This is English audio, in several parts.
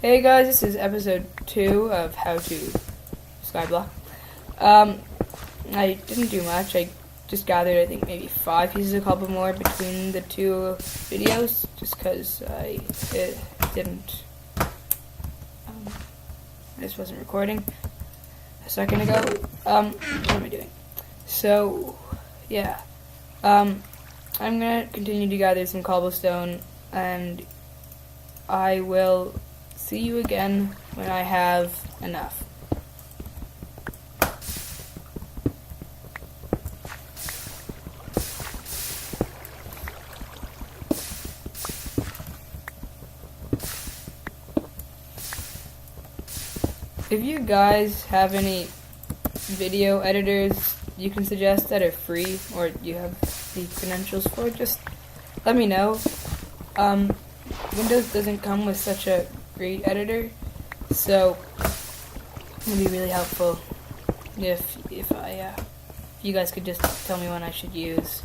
Hey guys, this is episode 2 of How to SkyBlock. I didn't do much. I just gathered, I think, maybe 5 pieces of cobble more between the 2 videos, just because I just wasn't recording a second ago. What am I doing? So, yeah. I'm gonna continue to gather some cobblestone, and I will see you again when I have enough. If you guys have any video editors you can suggest that are free, or you have the credentials for, just let me know. Windows doesn't come with such a great editor, so it'd be really helpful if you guys could just tell me one I should use.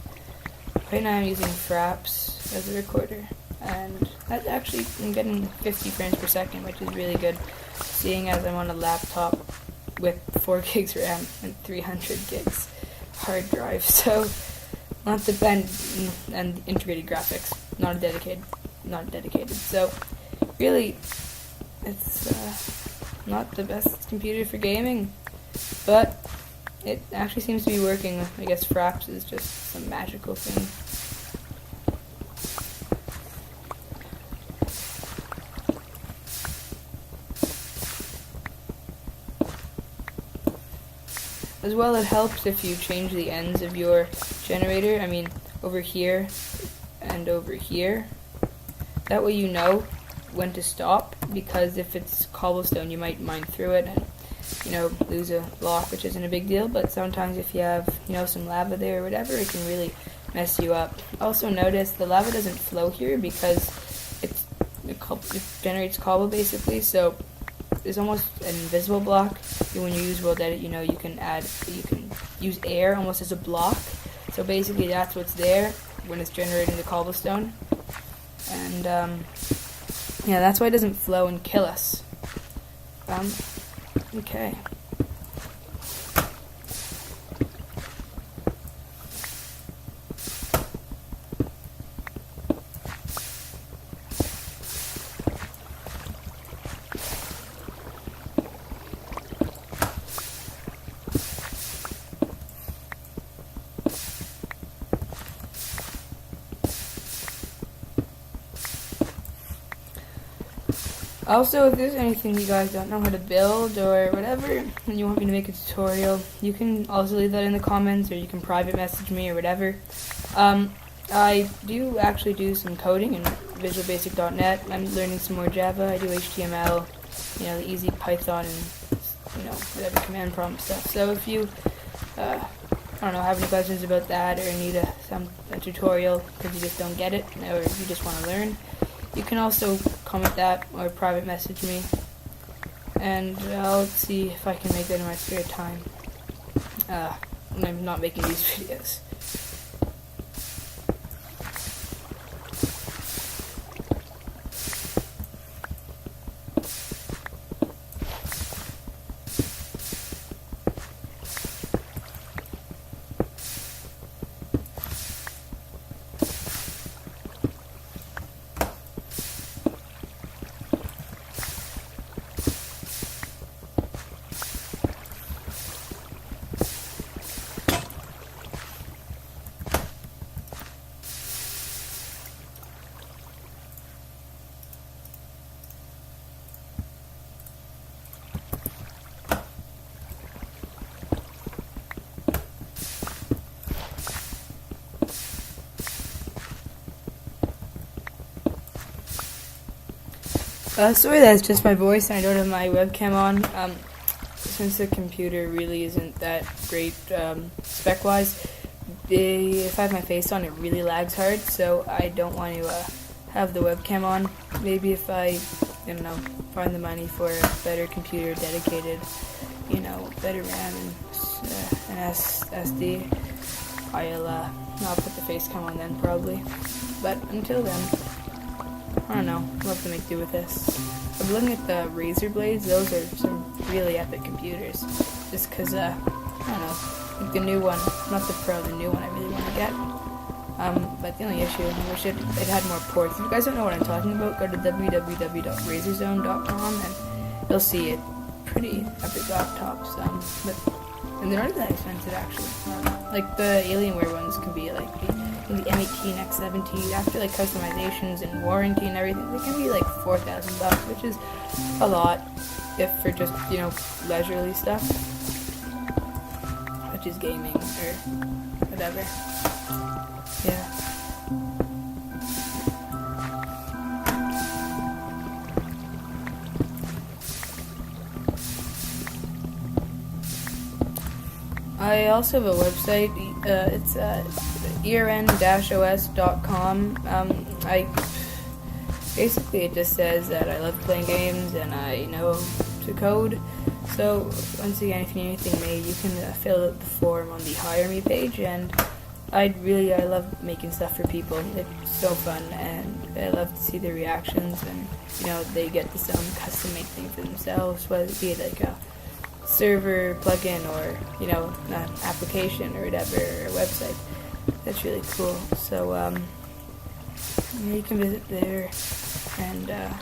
Right now I'm using Fraps as a recorder, and that actually I'm getting 50 frames per second, which is really good, seeing as I'm on a laptop with 4 gigs RAM and 300 gigs hard drive. So not the and integrated graphics, not dedicated. So really, it's not the best computer for gaming, but it actually seems to be working. I guess Fraps is just some magical thing. As well, it helps if you change the ends of your generator. I mean, over here and over here. That way you know when to stop, because if it's cobblestone, you might mine through it and, lose a block, which isn't a big deal. But sometimes if you have, some lava there or whatever, it can really mess you up. Also notice the lava doesn't flow here because it generates cobble basically, so there's almost an invisible block. When you use World Edit, you can use air almost as a block. So basically that's what's there when it's generating the cobblestone. And that's why it doesn't flow and kill us. Okay. Also, if there's anything you guys don't know how to build or whatever, and you want me to make a tutorial, you can also leave that in the comments, or you can private message me or whatever. I do actually do some coding in VisualBasic.net. I'm learning some more Java. I do HTML, the easy Python, and whatever command prompt stuff. So if you, have any questions about that, or need a tutorial because you just don't get it, or you just want to learn, you can also comment that or private message me, and I'll see if I can make that in my spare time when I'm not making these videos. Sorry, that's just my voice, and I don't have my webcam on. Since the computer really isn't that great spec-wise, if I have my face on, it really lags hard, so I don't want to have the webcam on. Maybe if I find the money for a better computer dedicated, better RAM and SD, I'll put the face cam on then probably. But until then, I don't know. I'd love to make do with this. I'm looking at the Razer blades. Those are some really epic computers. Just because, I don't know, like the new one, not the Pro, the new one I really want to get. But the only issue, I wish it had more ports. If you guys don't know what I'm talking about, go to www.razorzone.com and you'll see it. Pretty epic laptops. And they're not that expensive actually. Like the Alienware ones can be like the M18, X17. After like customizations and warranty and everything, they can be like $4,000, which is a lot if for just leisurely stuff, such as gaming or whatever. Yeah. I also have a website. It's ern-os.com. Basically it just says that I love playing games and I know to code. So once again, if you need anything made, you can fill out the form on the Hire Me page. And I love making stuff for people. It's so fun, and I love to see their reactions, and they get to custom make things for themselves, whether it be like a server plugin or an application or whatever, or a website. That's really cool. So you can visit there, and yeah.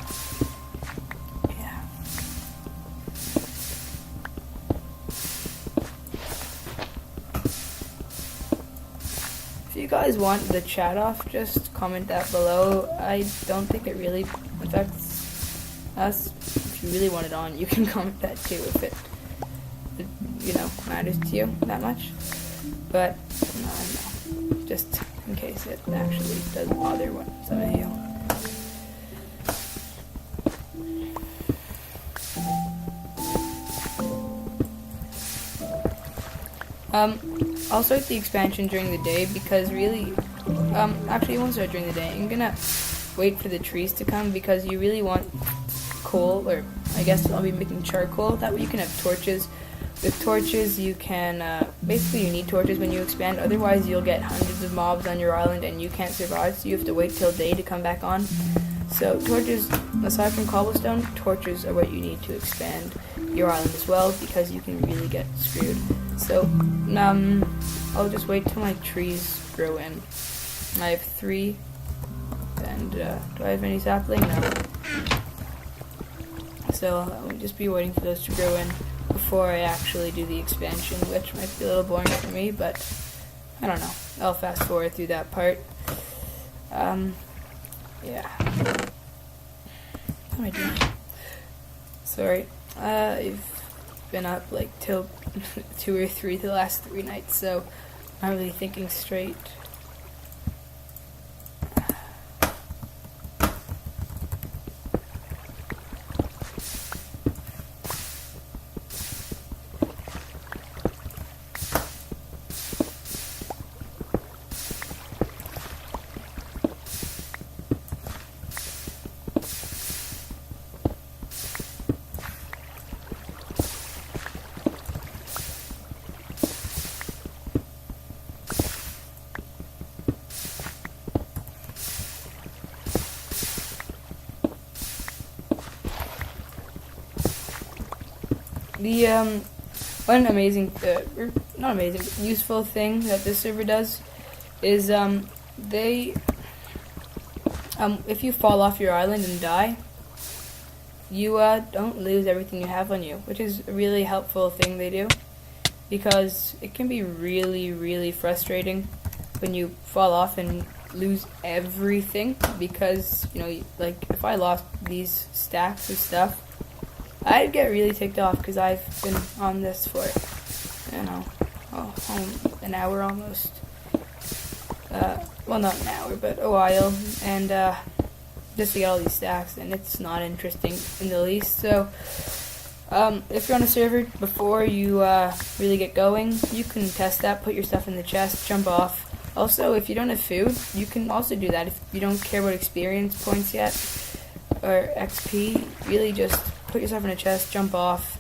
If you guys want the chat off, just comment that below. I don't think it really affects us. If you really want it on, you can comment that too if it matters to you that much. But no, just in case it actually does bother some of you. I'll start the expansion during the day because really, actually it won't start during the day. I'm gonna wait for the trees to come because you really want coal, or I guess I'll be making charcoal. That way you can have torches. With torches, you can, basically you need torches when you expand, otherwise you'll get hundreds of mobs on your island and you can't survive, so you have to wait till day to come back on. So torches, aside from cobblestone, torches are what you need to expand your island as well, because you can really get screwed. So, I'll just wait till my trees grow in. I have 3, and, do I have any sapling? No. So, I'll just be waiting for those to grow in before I actually do the expansion, which might be a little boring for me, but I don't know. I'll fast forward through that part. Yeah. What am I doing? Sorry. I've been up like till 2 or 3 the last 3 nights, so I'm not really thinking straight. One amazing, not amazing, useful thing that this server does is, if you fall off your island and die, you, don't lose everything you have on you, which is a really helpful thing they do, because it can be really, really frustrating when you fall off and lose everything, because, like, if I lost these stacks of stuff, I'd get really ticked off because I've been on this for, an hour almost. Well, not an hour, but a while, and just to get all these stacks, and it's not interesting in the least. So, if you're on a server before you really get going, you can test that, put your stuff in the chest, jump off. Also, if you don't have food, you can also do that. If you don't care about experience points yet, or XP, really just put yourself in a chest, jump off,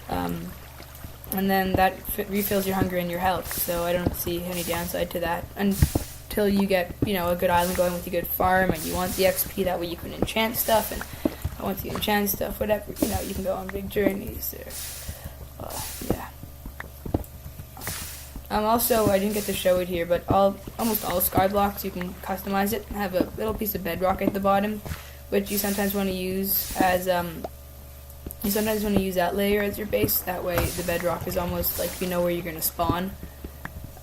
and then that refills your hunger and your health, so I don't see any downside to that. And till you get, a good island going with a good farm, and you want the XP, that way you can enchant stuff, and once you enchant stuff, whatever, you can go on big journeys, or, yeah. Also, I didn't get to show it here, but almost all SkyBlocks, you can customize it, have a little piece of bedrock at the bottom, which you sometimes want to use as, you sometimes want to use that layer as your base. That way the bedrock is almost like you know where you're going to spawn.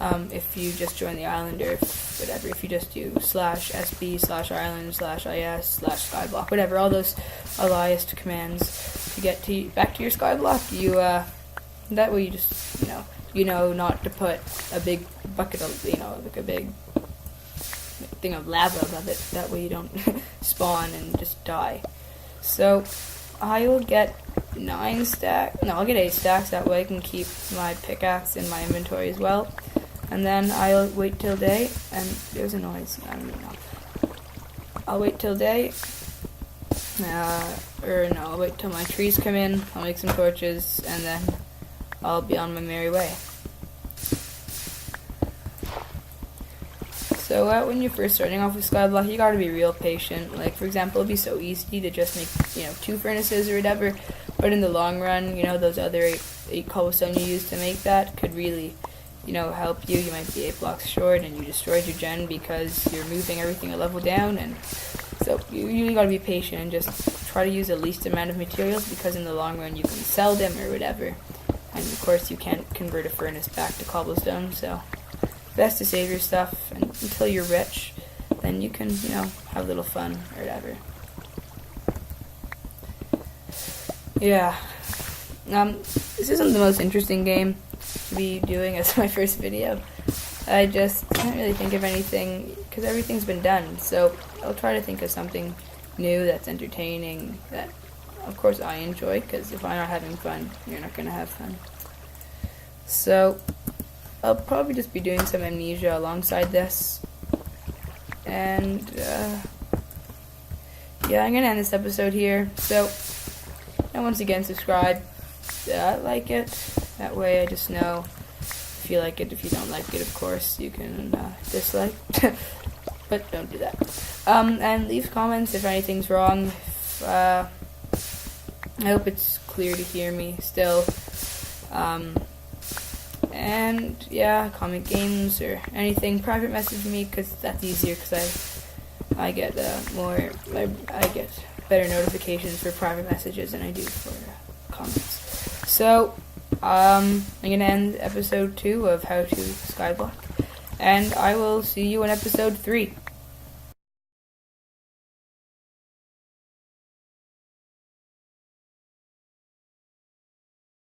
If you just join the island, or if you just do /sb/island/is/skyblock, whatever, all those aliased commands to get back to your skyblock, you that way you just not to put a big bucket of like a big thing of lava above it. That way you don't spawn and just die. So I will get 9 stacks. No, I'll get 8 stacks. That way I can keep my pickaxe in my inventory as well. And then I'll wait till day. And there's a noise. I don't even know. I'll wait till day. I'll wait till my trees come in. I'll make some torches, and then I'll be on my merry way. So when you're first starting off with skyblock, you gotta be real patient. Like, for example, it'd be so easy to just make 2 furnaces or whatever, but in the long run, those other 8 cobblestone you use to make that could really help you. You might be 8 blocks short, and you destroyed your gen because you're moving everything a level down. And so you really gotta be patient and just try to use the least amount of materials, because in the long run you can sell them or whatever. And of course you can't convert a furnace back to cobblestone, so best to save your stuff until you're rich. Then you can, have a little fun or whatever. Yeah. This isn't the most interesting game to be doing as my first video. I just can't really think of anything, because everything's been done. So I'll try to think of something new that's entertaining, that of course I enjoy, because if I'm not having fun, you're not going to have fun. So I'll probably just be doing some Amnesia alongside this. And yeah, I'm going to end this episode here. So, and once again, subscribe. Like it. That way I just know if you like it. If you don't like it, of course, you can dislike. But don't do that. And leave comments if anything's wrong. I hope it's clear to hear me still. And yeah, comment games or anything. Private message me, because that's easier, because I get I get better notifications for private messages than I do for comments. So I'm gonna end episode 2 of How to Skyblock, and I will see you in episode 3.